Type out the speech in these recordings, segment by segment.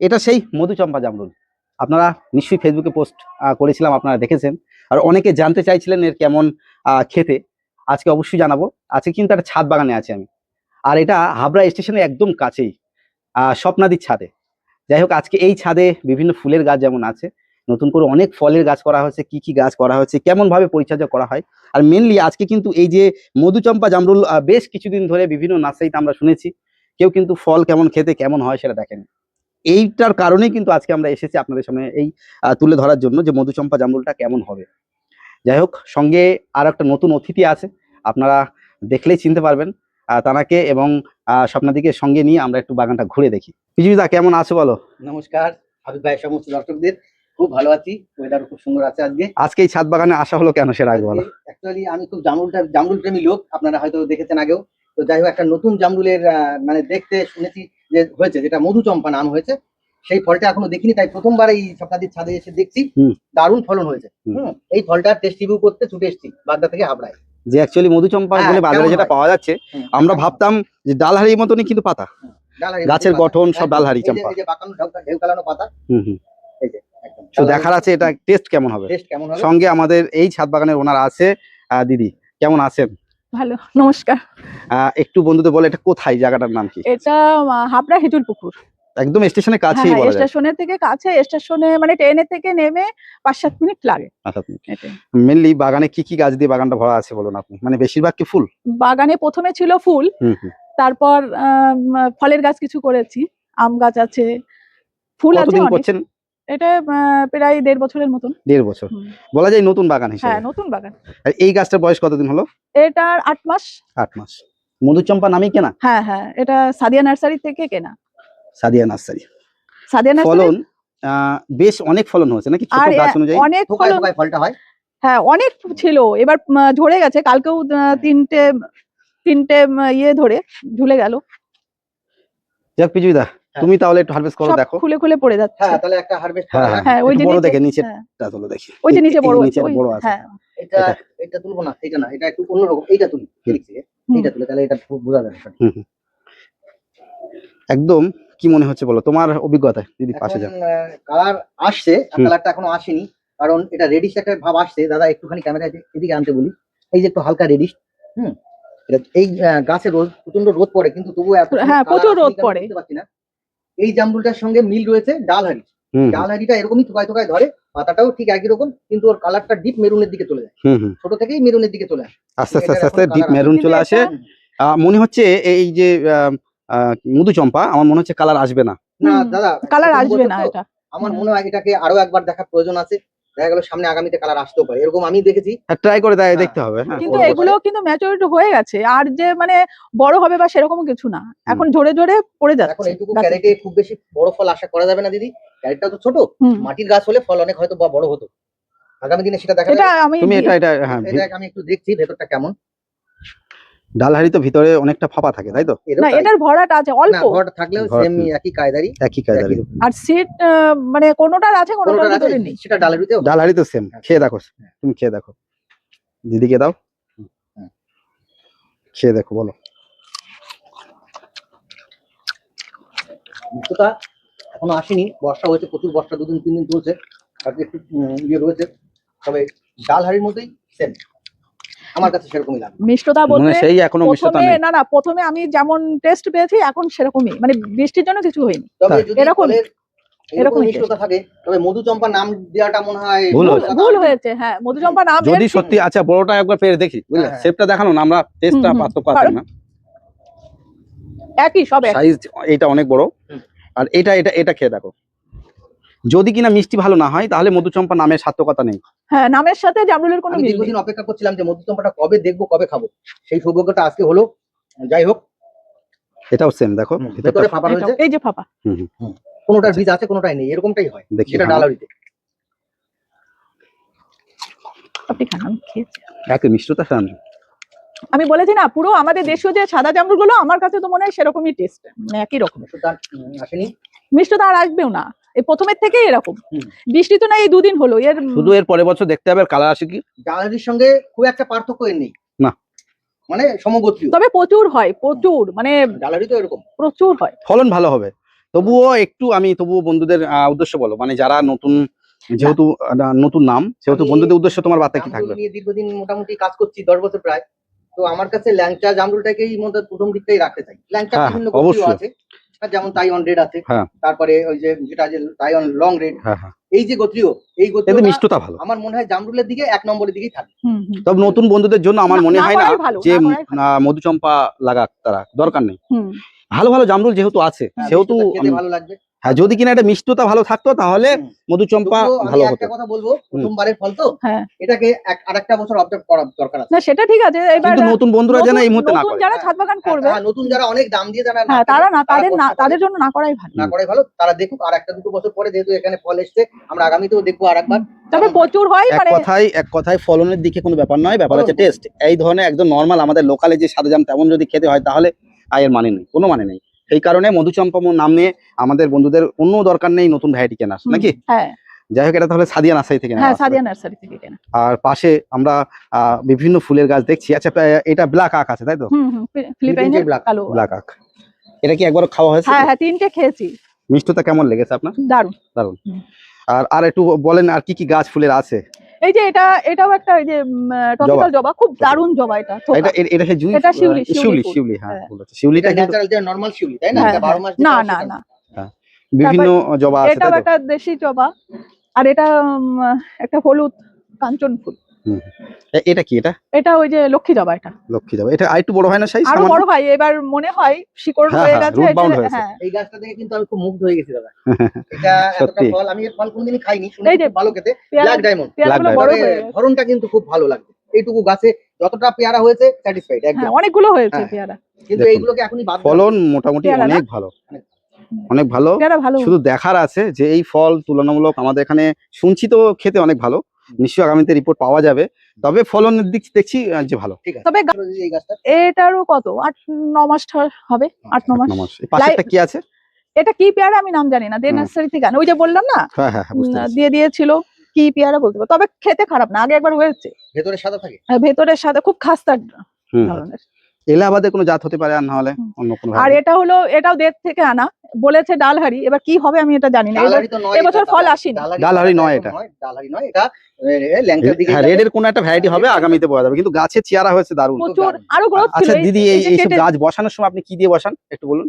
এটা সেই মধুচম্পা জামরুল। আপনারা নিশ্চয়ই ফেসবুকে পোস্ট করেছিলাম, আপনারা দেখেছেন। আর অনেকে জানতে চাইছিলেন এর কেমন খেতে। আজকে অবশ্যই জানাবো। আজকে কিন্তু একটা ছাদ বাগানে আছি আমি, আর এটা হাবড়া স্টেশনের একদম কাছেই, স্বপ্নাদির ছাদে। যাই হোক, আজকে এই ছাদে বিভিন্ন ফুলের গাছ যেমন আছে, নতুন করে অনেক ফলের গাছ করা হয়েছে। কি কি গাছ করা হয়েছে, কেমন ভাবে পরিচর্যা করা হয়, আর মেনলি আজকে কিন্তু এই যে মধুচম্পা জামরুল বেশ কিছুদিন ধরে বিভিন্ন নার্সারিতে আমরা শুনেছি, কেউ কিন্তু ফল কেমন খেতে কেমন হয় সেটা দেখেন। এইটার কারণেই কিন্তু আজকে আমরা এসেছি আপনাদের সামনে এই তুলে ধরার জন্য যে মধুচম্পা জামরুলটা কেমন হবে। যাই হোক, সঙ্গে আর একটা নতুন অতিথি আছে, আপনারা দেখলেই চিনতে পারবেন তানাকে, এবং স্বপ্নাদিকে সঙ্গে নিয়ে আমরা একটু বাগানটা ঘুরে দেখি। পিজুদা কেমন আছো বলো? নমস্কার হাবিব ভাই, সমস্ত দর্শকদের। খুব ভালো আছি, ওয়েদার খুব সুন্দর আছে আজকে। আজকে এই ছাদ বাগানে আসা হলো কেন সেটা আগে বলো। অ্যাকচুয়ালি আমি খুব জামরুল প্রেমী লোক, আপনারা হয়তো দেখেছেন আগেও। তো যাই হোক, একটা নতুন জামরুলের মানে দেখতে শুনেছি যে হয়েছে, যেটা মধুচম্পা নাম হয়েছে। সেই ফলটা এখনো দেখিনি, তাই প্রথমবার এই স্বপ্নাদির ছাদে এসে দেখছি। দারুণ ফলন হয়েছে। এই ফলটা টেস্ট রিভিউ করতে ছুটে এসেছি বাগদা থেকে হাবড়ায়। যে অ্যাকচুয়ালি মধুচম্পা বলে বাজারে যেটা পাওয়া যাচ্ছে, আমরা ভাবতাম যে ডালহারির মতনই কিন্তু পাতা, গাছের গঠন সব ডালহারি চম্পা। এই যে বাঁকানো ঢেউ কালানো পাতা। এই যে তো দেখার আছে এটা টেস্ট কেমন হবে। সঙ্গে আমাদের এই ছাদ বাগানের ওনার আছে দিদি, কেমন আছেন? ভালো, নমস্কার। একটু বন্ধুদের বলে এটা কোথায়, জায়গাটার নাম কি? এটা হাবড়া হিজুল পুকুর, একদম স্টেশনের কাছেই বলা যায়। স্টেশনের থেকে কাছে, স্টেশনে মানে ট্রেনে থেকে নেমে 5-7 মিনিট লাগে। মেনলি বাগানে কি কি গাছ দিয়ে বাগানটা ভরা আছে বলুন আপনি? মানে বেশিরভাগ কি ফুল? বাগানে প্রথমে ছিল ফুল, তারপর ফলের গাছ কিছু করেছি, আম গাছ আছে, ফুল আছে। কতদিন করছেন এটা? প্রায় 1.5 বছরের মতন। 1.5 বছর বলা যায় নতুন বাগান হিসেবে। হ্যাঁ, নতুন বাগান। এই গাছটার বয়স কতদিন হলো? এটার 8 মাস। 8 মাস। মধুচম্পা নামেই কেনা? হ্যাঁ হ্যাঁ, এটা সাদিয়া নার্সারি থেকে কেনা। সাদিয়া নার্সারি। ফলন বেশ অনেক ফলন হয়েছে নাকি? ছোট গাছ অনুযায়ী অনেক ফলটা হয়। হ্যাঁ, অনেক ছিল, এবার ঝরে গেছে। কালকেও তিনটে ইয়ে ধরে ঝুলে গেল। যাক পিজুদা, তুমি তাহলে একটু হারভেস্ট করো, দেখো খুলে খুলে পড়ে যাচ্ছে। হ্যাঁ, তাহলে একটা হারভেস্ট করা যাক। হ্যাঁ, ওই যে বড় দেখে নিচেটা তুলো দেখি। ওই যে নিচে বড় আছে। হ্যাঁ, এটা তুলবো না, এটা না, এটা একটু অন্যরকম। এইটা তুলি, এইটা তুলে তাহলে এটা বোঝা যাবে। একদম। কি মনে হচ্ছে বলো তোমার অভিজ্ঞতায়, যদি পাশে যাও। কালার আসছে, কালারটা এখনো আসেনি, কারণ এটা রেডিশ একটা ভাব আসছে। দাদা একটুখানি ক্যামেরা এদিকে আনতে বলি। এই যে একটু হালকা রেডিশ। এই গাছে প্রচন্ড রোদ পড়ে, কিন্তু তবুও প্রচুর রোদ পড়ে। এই জামরুলটার সঙ্গে মিল রয়েছে ডালহারি। ডালহারিটা এরকমই থোকায় থোকায় ধরে, পাতাটাও ঠিক একই রকম, কিন্তু ওর কালারটা ডিপ মেরুনের দিকে চলে যায়। ছোট থেকেই মেরুনের দিকে চলে আসে, আস্তে আস্তে আস্তে ডিপ মেরুন চলে আসে। মনে হচ্ছে এই যে মধুচম্পা, আমার মনে হচ্ছে কালার আসবে না। না দাদা, কালার আসবে না। এটা আমার মনে হয় এটাকে আরো একবার দেখার প্রয়োজন আছে। দেখা গেল সামনে আগামীতে কালার আসতেও পারে, এরকম আমি দেখেছি। ট্রাই করে দেখতে হবে। কিন্তু এগুলো কিন্তু ম্যাচুরিটি হয়ে গেছে, আর যে মানে বড় হবে বা সেরকম কিছু না, এখন ঝরে ঝরে পড়ে যাচ্ছে। এখন এইটুকু ক্যারেটে খুব বেশি বড় ফল আশা করা যাবে না দিদি, ক্যারেটটা তো ছোট। মাটির গাছ হলে ফল অনেক হয়তো বড় হতো। আগামী দিনে সেটা দেখা যাবে। এটা আমি একটু দেখছি ভেতরটা কেমন। ডালহারি তো ভিতরে অনেকটা ফাঁপা থাকে, তাই তো? না, এটার ভরাট আছে অল্প। ভরাট থাকলেও সেম একই কায়দারি। আর সিট মানে কোনটার আছে, কোনটার ভিতরে নেই। সেটা ডালহারি তো সেম। খেয়ে দেখো, তুমি খেয়ে দেখো, দিদিকে দাও, খেয়ে দেখো, বলো। মিষ্টতা এখনো আসেনি, বর্ষা হয়েছে, প্রচুর বর্ষা 2-3 দিন চলছে, আর একটু ইয়ে রয়েছে, তবে ডালহারির মতোই সেম আমার কাছে সেরকমই লাগে। মিষ্টতা বলতে সেই এখনো মিষ্টতা নেই। না, প্রথমে আমি যেমন টেস্ট পেয়েছি এখন সেরকমই, মানে বৃষ্টির জন্য কিছু হয়নি। তবে যদি এরকম মিষ্টতা থাকে, তবে মধুচম্পা নাম দেওয়াটা মনে হয় ভুল হয়েছে। হ্যাঁ, মধুচম্পা নাম যদি সত্যি। আচ্ছা, বড়টা একবার পেরে দেখি, বুঝলে? শেপটা দেখানো না, আমরা টেস্টটা পার্থক্য আছে না, একই সব। সাইজ এটা অনেক বড়, আর এটা খেয়ে দেখো। যদি কিনা মিষ্টি ভালো না হয়, তাহলে মধুচম্পা নামের সার্থকতা নেই। হ্যাঁ, নামের সাথে জামরুলের কোনো মিল নেই। দীর্ঘদিন অপেক্ষা করছিলাম যে মধুচম্পাটা কবে দেখবো, কবে খাবো, সেই সৌভাগ্যটা আজকে হলো। যাই হোক, এটাও সেম, দেখো ভিতরে ফাঁপা রয়েছে। এই যে ফাঁপা, কোনোটার বীজ আছে, কোনোটাই নেই, এরকমটাই হয় যেটা ডালহারিতে। আপনি খান, আমি খেয়েছি। একই মিষ্টতা খান। আমি বলেছি না, পুরো আমাদের দেশীয় যে সাদা জামরুল গুলো, আমার কাছে তো মনে হয় সেরকমই টেস্ট, মানে একই রকম। মিষ্টতা আর আসবেও না, এই প্রথমের থেকেই এরকম। বৃষ্টি তো না, এই 2 দিন হলো। শুধু এর পরের বছর দেখতে হবে কালার আসে কি। ডালহারির সঙ্গে খুব একটা পার্থক্য এর নেই না, মানে সমগোত্রীয়। তবে প্রচুর হয়, প্রচুর, মানে ডালহারি তো এরকম প্রচুর হয়, ফলন ভালো হবে। তবুও একটু আমি তবুও বন্ধুদের উদ্দেশ্য বলো, মানে যারা নতুন, যেহেতু নতুন নাম, সেহেতু আমি বন্ধুদের উদ্দেশ্য তোমার বার্তা কি জামরুল থাকবে? নিয়ে দীর্ঘদিন মোটামুটি কাজ করছি, 10 বছর প্রায়। তো আমার কাছে ল্যাংচা জামরুলটাকেই মধ্যে প্রথম দিকটাই রাখতে চাই। ল্যাংচা হ্যাঁ, বিভিন্ন গোত্রীয় অবশ্যই। আছে, যেমন তাইওয়ান রেড আছে, হ্যাঁ তারপরে ওই যে যেটা যে তাইওয়ান লং রেড, হ্যাঁ হ্যাঁ, এই যে গোত্রীয়, এই এতে গোত্রীয়টা মিষ্টতা ভালো। আমার মনে হয় জামরুলের দিকে 1 নম্বরের দিকেই থাকে। হুম হুম তবে নতুন বন্ধুদের জন্য আমার না- মনে না হয় না করাই ভালো, যে না করাই ভালো। মধুচম্পা লাগাক, তারা দরকার নেই। হুম ভালো ভালো জামরুল যেহেতু আছে, হ্যাঁ, সেহেতু মিষ্টতা খেতে ভালো লাগবে। হ্যাঁ, যদি কিনা একটা মিষ্টতা ভালো থাকতো তাহলে হুম। মধুচম্পা তবুও আমি ভালো একটা হতো। কথা বলবো, প্রথমবারের ফল তো, হ্যাঁ এটাকে আরেকটা বছর অবজার্ভ করার দরকার আছে। না সেটা ঠিক আছে, এবার কিন্তু নতুন বন্ধুরা যেন এই মুহূর্তে না নতুন করে। যারা হ্যাঁ, ছাদ বাগান হ্যাঁ, করবে, হ্যাঁ, নতুন যারা অনেক দাম দিয়ে যারা হ্যাঁ কেনে, তারা না, তাদের কষ্ট না, পাবে। তাদের জন্য না করাই ভালো। না করে ভালো, তারা দেখুক, আর 1-2 বছর পরে যেহেতু এখানে ফল এসছে, আমরা আগামীতেও দেখবো আরেকবার। তবে প্রচুর হয় এক মানে কথায় ফলনের দিকে কোনো ব্যাপার নয়, ব্যাপার ফলন হচ্ছে ভালো। টেস্ট। এই ধরনের একদম নর্মাল আমাদের লোকালে যে সাদা জাম তেমন যদি খেতে হয় তাহলে এর মানে নেই, কোনো মানে নেই। এই কারণে মধুচম্পা নাম নিয়ে আমাদের বন্ধুদের কোনো দরকার নেই নতুন ভ্যারাইটি কেনার, নাকি? হ্যাঁ যাই হোক, এটা তাহলে সাদিয়া নার্সারি থেকে নেওয়া হ্যাঁ আসবে। সাদিয়া নার্সারি থেকে কেনা। আর পাশে আমরা বিভিন্ন ফুলের গাছ দেখছি। আচ্ছা, এটা ব্ল্যাক আক আছে, তাই তো? হুম ফিলিপাইনের ব্ল্যাক। কালো। ব্ল্যাক আক, এটা কি একবার খাওয়া হয়েছে? হ্যাঁ হ্যাঁ 3টে খেয়েছি, মিষ্টতা কেমন লেগেছে আপনার? দারুণ। দারুণ। হুম। আর একটু বলেন, আর কি কি গাছ ফুলের আছে? এই যে এটাও একটা ওই যে টপিক্যাল জবা, খুব দারুণ জবা এটা। এটা এটা কি জুঁই? এটা শিউলি, শিউলি, ফুল। শিউলি, হ্যাঁ, হ্যাঁ। ফুল আছে। শিউলিটা এটা কিন্তু ন্যাচারাল, যে নরমাল শিউলি, তাই না? হ্যাঁ, এটা 12 মাস না যেটা না সেটা না, বিভিন্ন জবা আছে, এটাও তাই তো? একটা দেশি জবা। আর এটা একটা হলুদ কাঞ্চন ফুল। হুম। এটা কি? এটা ওই যে লক্ষ্মী জবা, এটা লক্ষ্মী জবা। এটা আরেকটু বড় হয় না সাইজ? আরো বড় হয়, এবার মনে হয় শিকড় হ্যাঁ, হয়ে হ্যাঁ, গেছে root এটা। bound হয়েছে। হ্যাঁ এই গাছটা দেখে কিন্তু আমি খুব মুগ্ধ হয়ে গেছি দাদা। এটা এতটা সত্যি। ফল, আমি এর ফল কোনোদিনই খাইনি, এই শুনেছি যে খুব ভালো খেতে, পেয়ারা, ব্ল্যাক ডায়মন্ড। পেয়ারাগুলো Black বড় তবে হয়ে গেছে। ধরনটা কিন্তু খুব ভালো লাগছে, এইটুকু গাছে যতটা পেয়ারা হয়েছে স্যাটিসফাইড একদম। হ্যাঁ অনেকগুলো হয়েছে হ্যাঁ। পেয়ারা। কিন্তু দেখুন, এইগুলোকে এখনই বাদ দেওয়া ফলন উচিত। মোটামুটি পেয়ারা না? অনেক ভালো, অনেক ভালো। পেয়ারা ভালো। শুধু দেখার আছে যে এই ফল তুলনামূলক আমাদের এখানে শুনছি তো খেতে অনেক ভালো, নিশ্চয়ই আগামীতে রিপোর্ট পাওয়া যাবে। তবে ফলনের দিক দেখছি যে ভালো। ঠিক আছে। তবে এই গাছটা এটারও কত 8-9 মাস হবে, 8-9 মাস। নমস্কার। এই পাশেরটা কি আছে? এটা কি পেয়ারা আমি নাম জানি না, দে নার্সারি থেকে আনে। ওই যে বললাম না, হ্যাঁ হ্যাঁ হ্যাঁ, বুঝতে পেরেছি। দিয়ে দিয়েছিল। কি পেয়ারা বলতে পারবো, তবে খেতে খারাপ না, আগে একবার হয়েছে। ভেতরে সাদা থাকে। ভেতরের সাথে খুব খাস্তা হুম। ধরনের। এলাহাবাদের কোনো জাত হতে পারে, আর না হলে অন্য কোনো আর variety। এটা হলো, এটাও দেশ থেকে আনা, বলেছে ডালহারি। এবার কি হবে আমি এটা জানি না, ডালহারি তো নয়, এবছর এটা ফল আসেনি। ডালহারি নয় এটা। ডালহারি নয় এটা, ল্যাংচার দিকে হ্যাঁ, রেডের কোনো একটা ভ্যারাইটি হবে, আগামীতে পাওয়া যাবে। কিন্তু গাছের চেহারা হয়েছে দারুণ। প্রচুর আরো গ্রোথ ছিল। আচ্ছা দিদি, এই যে এইসব কেটে গাছ বসানোর সময় আপনি কি দিয়ে বসান একটু বলুন?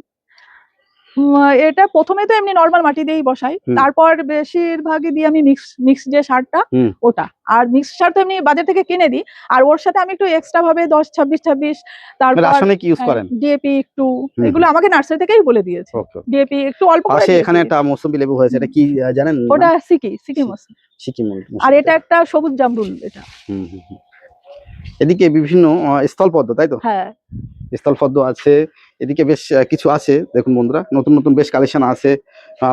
এটা প্রথমে তো এমনি নর্মাল মাটি দিয়েই বসাই, হুম। তারপর বেশিরভাগই দিই আমি মিক্স যে সারটা, হুম। ওটা। আর মিক্স সার তো এমনি বাজার থেকে কিনে দিই, আর ওর সাথে আমি একটু এক্সট্রা ভাবে 10-26-26, তারপর রাসায়নিক ইউজ করেন? ডিএপি একটু, হুম। এগুলো আমাকে নার্সারি থেকেই বলে দিয়েছে। ওকে। ডিএপি একটু অল্প করে পাশে দিয়ে এখানে দিয়েছে। একটা মৌসুমী লেবু হয়েছে, এটা কি জানেন? ওটা সিকি মৌসুমী। সিকিম। আর এটা একটা সবুজ জামরুল এটা। হুম হুম হুম। এদিকে বিভিন্ন স্থলপদ্ম, তাই তো? হ্যাঁ স্থলপদ্ম আছে, এদিকে বেশ কিছু আছে। দেখুন বন্ধুরা, নতুন নতুন বেশ কালেকশন আছে।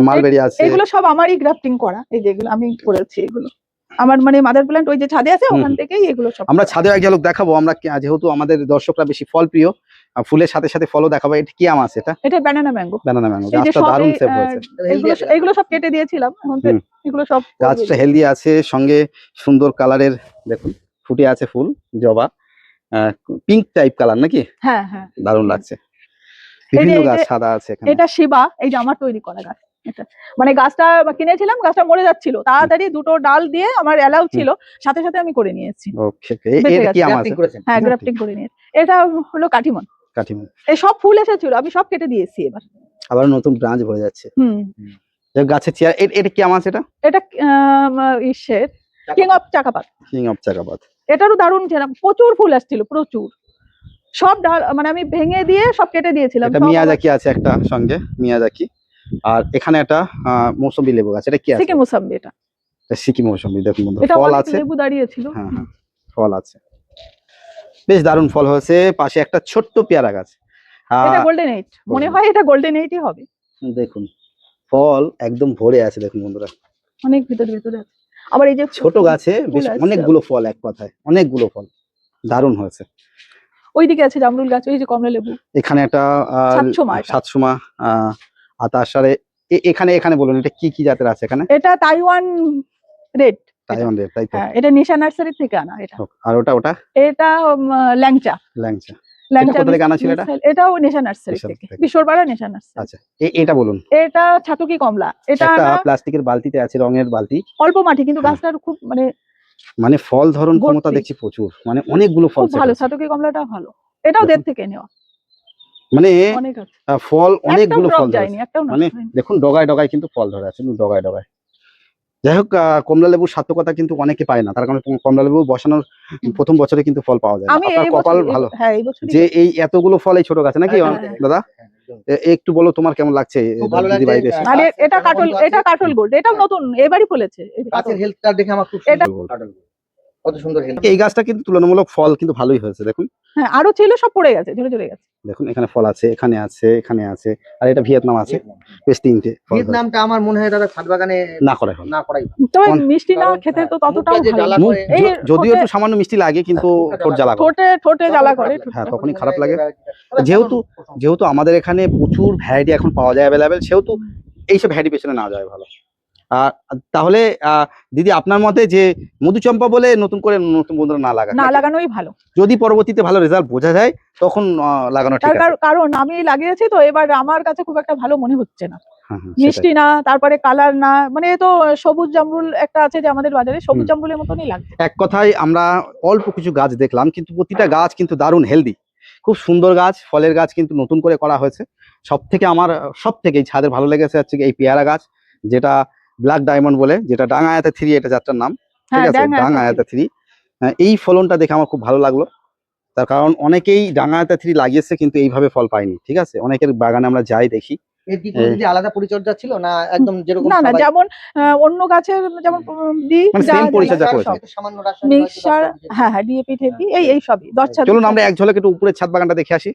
মালবেরি আছে। এগুলো সব আমারই গ্রাফটিং করা, এই যেগুলো আমি করেছি, এগুলো আমার মানে মাদার প্ল্যান্ট ওই যে ছাদে আছে, ওখান থেকেই এগুলো সব। আমরা ছাদে এক ঝলক দেখাবো, আমরা যেহেতু আমাদের দর্শকরা বেশি ফল প্রিয়, ফুলের সাথে সাথে ফলও দেখাবো। এটা কি আম আছে? এটা ব্যানানা ম্যাঙ্গো। Banana mango. এই যে গাছটা সব দারুণ সেভ হয়েছে। এগুলো সব কেটে দিয়েছিলাম, এখন তো হুম। এগুলো সব গাছটা হেলদি আছে, সঙ্গে সুন্দর কালারের দেখুন ফুটে আছে ফুল, জবা পিঙ্ক টাইপ কালার নাকি? হ্যাঁ হ্যাঁ দারুণ লাগছে। বিভিন্ন গাছ সাদা আছে এখানে। এটা শিবা, এই যে আমার তৈরি করা গাছ। এটা মানে গাছটা কিনেছিলাম, গাছটা মরে যাচ্ছিল, তাড়াতাড়ি দুটো ডাল দিয়ে আমার অ্যালাউ ছিল, সাথে সাথে আমি করে নিয়েছি। ওকে, বেঁচে এটা কি আম গ্রাফটিং আছে? করেছেন? হ্যাঁ গ্রাফটিং করে নিয়েছি। এটা হলো কাটিমন। কাটিমন। এই সব ফুল এসেছিল, আমি সব কেটে দিয়েছি এবার। আবার নতুন ব্রাঞ্চ ভরে যাচ্ছে। হুম। গাছের চেয়ার। এটা কি আম আছে? এটা এটা ইসের কিং অফ চাকাপাত। কিং অফ চাকাপাত। এটারও দারুণ ছিল, প্রচুর ফুল আসছিল, প্রচুর। সব ডাল মানে আমি ভেঙে দিয়ে সব কেটে দিয়েছিলাম। এটা মিয়াজাকি আছে একটা সঙ্গে, মিয়াজাকি। আর এখানে একটা মৌসুমী লেবু আছে। এটা কি আছে? সিকি মোসাম্বি। এটা সিকি মৌসুমী। দেখুন বন্ধু, এটা ফল অনেক আছে। লেবু দাঁড়িয়েছিল। হ্যাঁ হ্যাঁ, ফল আছে, বেশ দারুণ ফল হয়েছে। পাশে একটা ছোট্ট পেয়ারা গাছ। এটা গোল্ডেন এইট, মনে হয় এটা গোল্ডেন এইটই হবে। দেখুন ফল একদম ভরে আছে, দেখুন বন্ধুরা, অনেক ভিতরে ভিতরে আছে। আবার এই যে ছোট গাছে বেশ অনেকগুলো ফল, এক কথায় অনেকগুলো ফল, দারুণ হয়েছে। ওইদিকে আছে জামরুল গাছ, ওই যে কমলা লেবু। এখানে একটা 700 আতাসারে। এখানে এখানে বলুন, এটা কি কি জাতের আছে এখানে? এটা তাইওয়ান রেড। তাইওয়ান রেড, তাই তো? হ্যাঁ, এটা নিশা নার্সারি থেকে আনা এটা। আর ওটা এটা ল্যাংচা। ল্যাংচা। ল্যাংচা কোথা থেকে আনা ছিল এটা? এটাও নেশা নার্সারি নেশা থেকে, থেকে। বিশ্বরপাড়া নেশা নার্সারি। আচ্ছা এটা বলুন। এটা ছাতকি কমলা, এটা একটা আনা প্লাস্টিকের বালতিতে আছে, রঙের বালতি, অল্প মাটি, কিন্তু হ্যাঁ। গাছটার খুব মানে মানে ফল ধরন ক্ষমতা ভর্তি। দেখছি প্রচুর, মানে অনেকগুলো ফল খুব set ভালো, আছে। ছাতকি কমলাটা ভালো, এটাও দেখুন। দেড় থেকে নেওয়া, মানে অনেক আছে, ফল একটাও অনেকগুলো ড্রপ ফল ধরেছে, যায়নি, একটাও মানে নষ্ট হয়নি। দেখুন ডগায় ডগায় কিন্তু ফল ধরে আছে, ডগায় ডগায়। যাই হোক, কমলা লেবুর সার্থকতা কিন্তু অনেকে পায় না, তার কারণে কমলা লেবু বসানোর প্রথম বছরে কিন্তু ফল পাওয়া যায় না। আমি আপনার এই কপাল বছর, ভালো হ্যাঁ এই বছরই যে এই এতগুলো ফল এই ছোট গাছে নাকি হ্যাঁ, দাদা? একদম। একটু বলো তোমার কেমন লাগছে খুব ভালো দিদি লাগছে, বাড়িতে এসে? মানে গাছ এটা কাটল, যেমন আছে, এটা কাটল গোল্ড, এটাও নতুন এবারই ফলেছে, এই যে গাছের কাটল। হেলথটা দেখে আমার খুব এটা- সুন্দর কাটল। কত সুন্দর হেলথ। এই গাছটা কিন্তু তুলনামূলক ফল কিন্তু ভালোই হয়েছে, দেখুন হ্যাঁ আরো ছিল, সব পড়ে গেছে, ঝরে ঝরে গেছে। দেখুন এখানে ফল আছে, এখানে আছে, এখানে আছে, আর এটা ভিয়েতনাম আছে, বেশ তিনটে ফল ধরেছে। ভিয়েতনামটা আমার মনে হয় দাদা ছাদ বাগানে না করাই ভালো। না করাই ভালো। তবে কোন- মিষ্টি না কারণ, খেতে তো হ্যাঁ, ততটাও মুখটা যে ভালো জ্বালা না। মুখ করে, এই যদিও ঠোঁটে- একটু সামান্য মিষ্টি লাগে, কিন্তু ঠোঁট জ্বালা করে। ঠোঁটে ঠোঁটে জ্বালা করে, হ্যাঁ, তখনই খারাপ লাগে। যেহেতু আমাদের এখানে প্রচুর ভ্যারাইটি এখন পাওয়া যায় অ্যাভেলেবেল, সেহেতু এইসব ভ্যারাইটি পেছনে না যায় ভালো। আর তাহলে দিদি আপনার মতে যে মধুচম্পা বলে নতুন করে নতুন বন্ধুরা না লাগা, না লাগানোই ভালো। যদি পরবর্তীতে ভালো রেজাল্ট বোঝা যায় তখন লাগানো ঠিক তার আছে। কারণ আমি লাগিয়েছি তো, এবার আমার কাছে খুব একটা ভালো মনে হচ্ছে না, হ্যাঁ, হ্যাঁ, মিষ্টি না, তারপরে কালার না, মানে এ তো সবুজ জামরুল একটা আছে যে আমাদের বাজারে, সবুজ হুম। জামরুলের মতনই লাগছে। এক কথায় আমরা অল্প কিছু গাছ দেখলাম, কিন্তু প্রতিটা গাছ কিন্তু দারুণ হেলদি, খুব সুন্দর গাছ, ফলের গাছ কিন্তু নতুন করে করা হয়েছে। আমার সব থেকে এই ছাদের ভালো লেগেছে হচ্ছে এই পেয়ারা গাছ, যেটা ব্ল্যাক ডায়মন্ড বলে, যেটা ডাঙায়াতে 3 এটা যাত্রার নাম, ঠিক হ্যাঁ, আছে, ডাঙায়াতে 3। এই ফলনটা দেখে আমার খুব ভালো লাগলো, তার কারণ অনেকেই ডাঙায়াতে 3 লাগিয়েছে কিন্তু এইভাবে ফল পায়নি, ঠিক আছে, অনেকের বাগানে আমরা যাই দেখি। এর কি কোনো যদি আলাদা পরিচর্যা ছিল না, একদম যেরকম না না, সবাই- যেমন অন্য গাছের যেমন দিই, মানে same পরিচর্যা করেছে। একটু সামান্য রাসায়নিক হয়তো মিক্সার, 10 টা হ্যাঁ হ্যাঁ, ডিএপি ঠেপি, এই সবই 10 চলুন আমরা এক ঝলক একটু উপরের ছাদ বাগানটা দেখে আসি।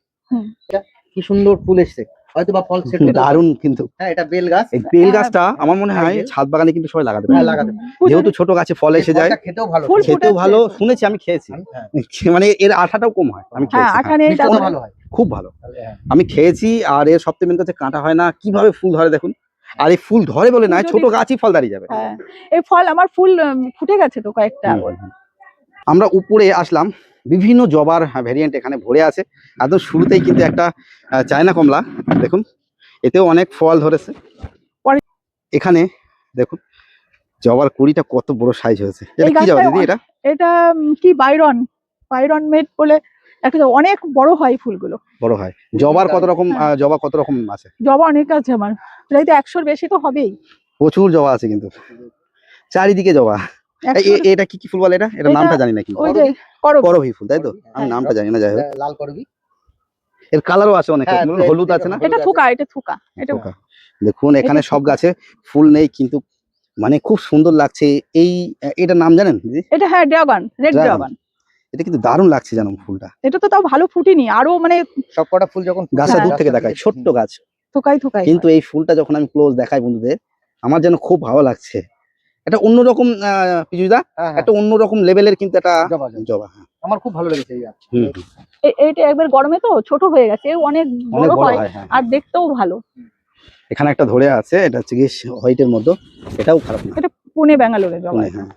কি সুন্দর ফুল এসছে, হয়তো বা ফল সেট হতে পারে। দারুণ কিন্তু হ্যাঁ, এটা বেল গাছ। এই বেল হ্যাঁ, গাছটা আমার মনে হয় বেল। ছাদ বাগানে কিন্তু সবাই লাগাতে হ্যাঁ, পারে, লাগাতে যেহেতু ছোট গাছে ফল এসে এর যায়, ফলটা খেতেও ভালো। ফুল খেতেও ফুটেছে। ভালো, শুনেছি, আমি খেয়েছি, হ্যাঁ, মানে এর আঠাটাও কম হয়, আমি হ্যাঁ খেয়েছি, আঠা নেই, মিষ্টিও তারপরে ভালো হয়। খুব ভালো, হ্যাঁ। আমি খেয়েছি। আর এর সবথেকে মেন কথা, কাঁটা হয় না, কিভাবে ফুল ধরে দেখুন। আর এই ফুল ধরে বলে না, ফুল যদি- ছোট গাছই ফল দাঁড়িয়ে যাবে। হ্যাঁ, এই ফল আমার ফুল ফুটে গেছে তো কয়েকটা। আমরা উপরে আসলাম, বিভিন্ন জবার ভ্যারিয়েন্ট এখানে ভরে আছে। একদম শুরুতেই কিন্তু একটা চায়না কমলা, দেখুন এতেও অনেক ফল ধরেছে। এখানে দেখুন জবার কুড়িটা কত বড় সাইজ হয়েছে। এটা এই কি জবা গাছটায় দিদি? এটা এটা কি বাইরন মেড বলে একটা, অনেক বড় হয় ফুলগুলো। বড় হয়। জবার কত রকম জবা কত রকম আছে? জবা অনেক আছে আমার, প্রায় তো 100-র বেশি তো হবেই। প্রচুর জবা আছে কিন্তু চারিদিকে জবা। 100 এটা কি ফুল বলে? এটা নামটা জানি না, কিন্তু ওই যে করবি। করবী ফুল, তাই তো? আমি হ্যাঁ। নামটা জানি না, যাই হোক লাল করবি। এর কালারও আছে অনেক, হ্যাঁ, হলুদ আছে না? এটা থুকা, এটা থুকা, এটা পোকা। দেখুন এখানে এটা সব থোকা। গাছে ফুল নেই, কিন্তু মানে খুব সুন্দর লাগছে। এটার নাম জানেন দিদি? এটা হ্যাঁ ড্রাগন, রেড Dragon। ড্রাগন। এটা কিন্তু দারুণ লাগছে জানো ফুলটা। এটা তো তাও ভালো ফুটেনি, আরো মানে সবকটা ফুল যখন গাছটা হ্যাঁ। দূর থেকে দেখায়, ছোট্ট গাছ, থুকাই কিন্তু এই ফুলটা যখন আমি ক্লোজ দেখাই বন্ধুদের, আমার যেন খুব ভালো লাগছে। এটা অন্যরকম পিজুদা, হ্যাঁ, একটা অন্যরকম লেভেলের কিন্তু একটা জবা। জবা। হ্যাঁ। আমার খুব ভালো লেগেছে এই গাছ। হুম, এইটা একবার গরমে তো ছোট হয়ে গেছে, অনেক অনেক বড় বড় হয় হয়। হ্যাঁ, আর দেখতেও ভালো। এখানে একটা ধরে আছে, এটা হচ্ছে কি হোয়াইটের মধ্যে, এটাও খারাপ না। এটা পুনে ব্যাঙ্গালোরে জবা, পুনে, হ্যাঁ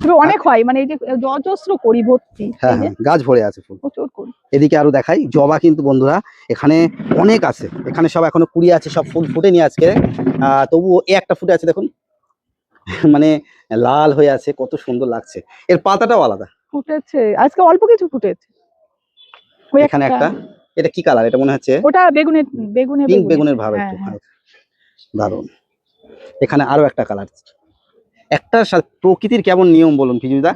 তবে অনেক হয়, মানে এই যে অজস্র করি ভর্তি, হ্যাঁ এই যে হ্যাঁ, গাছ ভরে আছে ফুল। প্রচুর করি। এদিকে আরো দেখাই জবা, কিন্তু বন্ধুরা এখানে অনেক আছে, এখানে সব এখনো কুড়ি আছে, সব ফুল ফুটেনি আজকে, তবুও একটা ফুটে আছে দেখুন, মানে লাল হয়ে আছে, কত সুন্দর লাগছে। এর পাতাটাও আলাদা। ফুটেছে আজকে, অল্প কিছু ফুটেছে। ওই এখানে একটা, এটা কি কালার? এটা মনে হচ্ছে ওটা বেগুনে বেগুনে পিঙ্ক বেগুনের ভাব হ্যাঁ, একটু, হ্যাঁ। দারুণ। এখানে আরো একটা কালার, একটা প্রকৃতির কেমন নিয়ম বলুন ফিজুদা,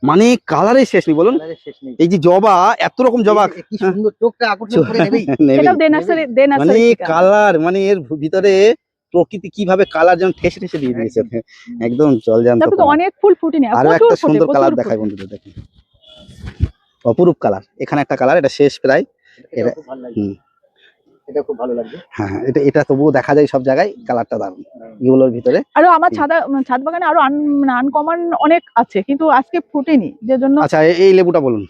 মানে কালারের শেষ নেই বলুন। কালারের শেষ নেই। এই যে জবা, এত রকম জবা, কি সুন্দর, চোখটা আকর্ষণ করে নেবেই। নেবেই। এটাও দেনার্সারি মানে কালার, মানে এর ভিতরে প্রকৃতি কিভাবে কালার যেন ঠেসে ঠেসে দিয়ে দিয়েছে, একদম জল জানতো। তারপর তো অনেক ফুল ফুটেনি, আরো প্রচুর একটা ফোটে, সুন্দর কালার প্রচুর দেখাই ফোটে। বন্ধুদের, দেখুন অপরূপ কালার। এখানে একটা কালার, এটা শেষ প্রায়। এটা খুব ভালো লাগছে। হুম। এটা খুব ভালো লাগছে। হ্যাঁ হ্যাঁ, এটা তবুও দেখা যায় সব জায়গায়, কালারটা দারুণ এগুলোর ভিতরে। আরো আমার ছাদ বাগানে আরো আনকমন অনেক আছে, কিন্তু আজকে ফুটেনি, যে জন্য। আচ্ছা এই লেবুটা বলুন।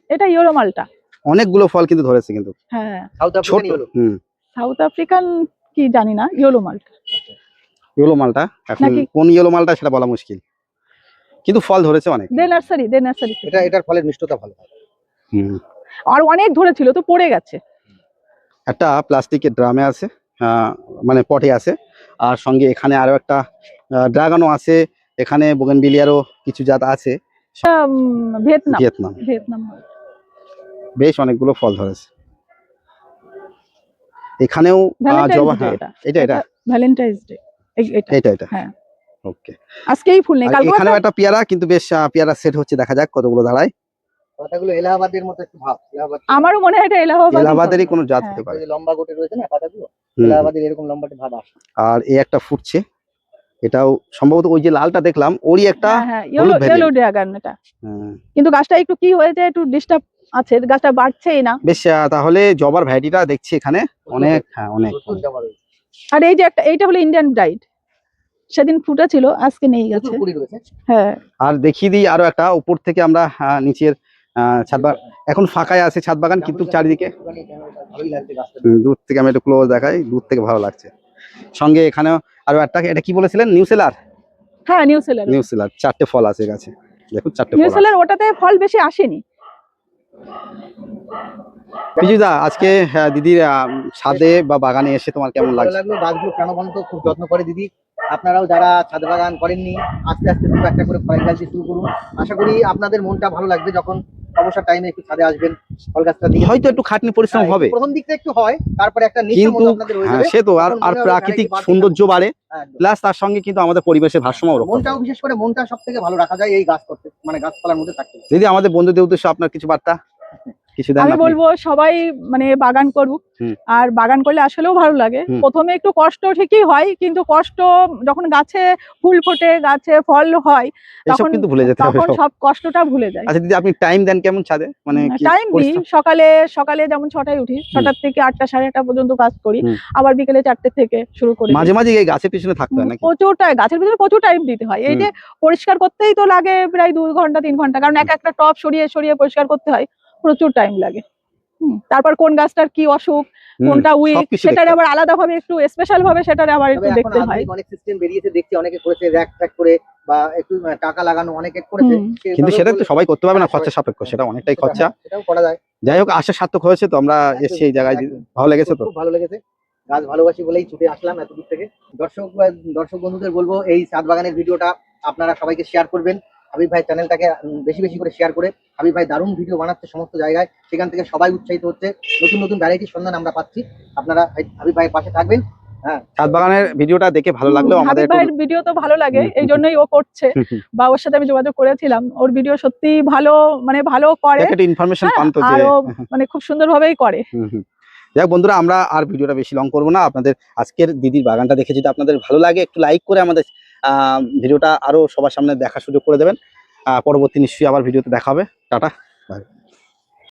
এটা ইয়েলো মালটা। অনেকগুলো ফল কিন্তু ধরেছে, কিন্তু হ্যাঁ, সাউথ ছোট। আফ্রিকান হলো। সাউথ আফ্রিকান কি জানি না, ইয়েলো মালটা ইয়েলো মালটা, এখন নাকি? কোন ইয়েলো মালটা সেটা বলা মুশকিল, কিন্তু ফল ধরেছে অনেক। দে নার্সারি এটার ফলের মিষ্টতা ভালো হয়। হুম। আর অনেক ধরেছিল তো পড়ে গেছে। একটা প্লাস্টিকের ড্রামে আছে, মানে পটে আছে, আর সঙ্গে এখানে আরো একটা ড্রাগনও আছে, এখানে বোগেনভিলিয়ারও কিছু জাত আছে। ভিয়েতনাম ভিয়েতনাম, ভিয়েতনাম বেশ অনেকগুলো ফল ধরেছে এখানেও। জবা, হ্যাঁ এটা ভ্যালেন্টাইন্স ডে এটা হ্যাঁ ওকে। আজকেই ফুল নেই, কালকে এখানেও একটা পেয়ারা, কিন্তু বেশ পেয়ারা সেট হচ্ছে, দেখা যাক কতগুলো দাঁড়ায়। পাতাগুলো এলাহাবাদের মতো একটু ভাব, এলাহাবাদ আমারও মনে হয় এটা এলাহাবাদেরই কোনো জাত হ্যাঁ। হতে পারে। ওই যে লম্বা গোটে রয়েছে না পাতাগুলো, হুম, এলাহাবাদের এরকম লম্বাটে ভাব আসে। আর এই একটা ফুটছে, এটাও সম্ভবত ওই যে লালটা দেখলাম ওরই একটা হ্যাঁ হলুদ ইয়েলো variant। ড্রাগন এটা, হুম, কিন্তু গাছটা একটু কি হয়েছে, একটু ডিস্টার্ব আছে, গাছটা বাড়ছেই না। বেশ তাহলে জবার ভ্যারাইটিটা দেখছি এখানে অনেক, হ্যাঁ অনেক। প্রচুর জবা রয়েছে, আর এই যে একটা, এইটা হলো ইন্ডিয়ান ব্রাইড, সেদিন ফুটা ছিল, আজকে নেই প্রচুর গেছে। কুড়ি রয়েছে। হ্যাঁ আর দেখিয়ে দিই আরো একটা, উপর থেকে আমরা নিচের ছাদ বাগান এখন ফাঁকায় আছে, ছাদ বাগান কিন্তু চারিদিকে। ভালোই লাগছে গাছটা। দূর থেকে আমি একটু ক্লোজ দেখাই, দূর থেকে ভালো লাগছে। সঙ্গে এখানেও আরো একটা, এটা কি বলেছিলেন, নিউসেলার? হ্যাঁ নিউজিল্যান্ড, নিউসেলার, 4টে ফল আছে গাছে, দেখুন 4টে ফল আছে। নিউজিল্যান্ড ওটাতে ফল বেশি আসেনি। বিজুদা, আজকে দিদির ছাদে বা বাগানে এসে তোমার কেমন ভালো লাগছে? লাগলো, গাছগুলো প্রাণবন্ত, খুব যত্ন করে দিদি। আপনারাও যারা ছাদ বাগান করেননি, আস্তে আস্তে দুটো একটা করে ফলের গাছ দিয়ে শুরু করুন। আশা করি আপনাদের মনটা ভালো লাগবে যখন অবসর টাইমে একটু ছাদে আসবেন, ফল গাছটা দিয়ে। হয়তো একটু খাটনি পরিশ্রম হবে, প্রথম দিকটা একটু হয়, তারপরে একটা নেশার কিন্তু মতো আপনাদের হয়ে যাবে। সে তো আর তখন আর মনে হবে প্রাকৃতিক variety বাড়তে সৌন্দর্য বাড়ে, হ্যাঁ, একদম। প্লাস তার সঙ্গে কিন্তু আমাদের পরিবেশের ভারসাম্য রক্ষা মনটাও পাবে। বিশেষ করে মনটা সব থেকে ভালো রাখা যায় এই গাছ করতে, মানে গাছপালার মধ্যে থাকতে। দিদি, আমাদের বন্ধুদের উদ্দেশ্যে আপনার কিছু বার্তা কিছু দেন আমি আপনি? বলবো সবাই মানে বাগান করুক, হুম। আর বাগান করলে আসলেও ভালো লাগে। হুম। প্রথমে একটু কষ্ট ঠিকই হয়, কিন্তু কষ্ট যখন গাছে ফুল ফোটে, গাছে ফল হয়, এসব তখন কিন্তু ভুলে যেতে হবে তখন সব। সব কষ্টটা ভুলে যায়। আচ্ছা দিদি, আপনি টাইম দেন কেমন ছাদে, মানে কি টাইম দিই, পরিশ্রম? সকালে সকালে যেমন 6টায় উঠি, 6টা থেকে 8টা 8:30 পর্যন্ত কাজ করি, হুম। আবার বিকেলে 4টে থেকে শুরু করি। মাঝে মাঝে এই গাছের পিছনে থাকতে হয় নাকি? প্রচুর টাইম, গাছের ভিতরে প্রচুর টাইম দিতে হয়। এই যে পরিষ্কার করতেই তো লাগে প্রায় 2 ঘন্টা 3 ঘন্টা, কারণ এক একটা টব সরিয়ে সরিয়ে পরিষ্কার করতে হয়, প্রচুর টাইম লাগে। তারপর কোন গাছটার কি অসুখ, কোনটা উইক, সবকিছু সেটার দেখতে আবার আলাদা ভাবে একটু স্পেশাল ভাবে সেটার আবার তবে একটু এখন দেখতে হয়। আধুনিক অনেক সিস্টেম বেরিয়েছে, দেখছি অনেকে করেছে, র‍্যাক ট্র্যাক করে বা একটু টাকা লাগানো অনেকে করেছে। হুম। কিন্তু সেটা তো সবাই করতে পারবে না, হ্যাঁ, খরচা সাপেক্ষ, সেটা অনেকটাই খরচা। সেটাও করা যায়। যাই হোক, আশা সার্থক হয়েছে তো, আমরা এসেছি এই জায়গায়। একদম। ভালো লেগেছে তো? খুব ভালো লেগেছে, গাছ ভালোবাসি বলেই ছুটে আসলাম এত দূর থেকে। দর্শক বন্ধুদের বলবো এই ছাদ বাগানের ভিডিওটা আপনারা সবাইকে শেয়ার করবেন। হাবিব ভাই চ্যানেলটাকে বেশি বেশি করে শেয়ার করে, হাবিব ভাই দারুণ ভিডিও বানাচ্ছে সমস্ত জায়গায়, সেখান থেকে সবাই উৎসাহিত হচ্ছে, নতুন নতুন ভ্যারাইটির সন্ধান আমরা পাচ্ছি। আপনারা হাবিব ভাইয়ের পাশে থাকবেন। হ্যাঁ, ছাদ বাগানের ভিডিওটা দেখে ভালো লাগলেও আমাদের হাবিব একটু ভাইয়ের ভিডিও তো ভালো লাগে, এই জন্যই ও করছে, বা ওর সাথে আমি যোগাযোগ করেছিলাম। ওর ভিডিও সত্যি ভালো, মানে ভালো করে, একটা ইনফরমেশন হ্যাঁ, পান তো যে। আর ও মানে খুব সুন্দরভাবেই করে। যাই হোক বন্ধুরা, আমরা আর ভিডিওটা বেশি লং করবো না। আপনাদের আজকের দিদির বাগানটা দেখে যদি আপনাদের ভালো লাগে, একটু লাইক করে আমাদের ভিডিওটা আরো সবার সামনে দেখার সুযোগ করে দেবেন। পরবর্তী নিশ্চয়ই আবার ভিডিওতে দেখা হবে। Tata, by.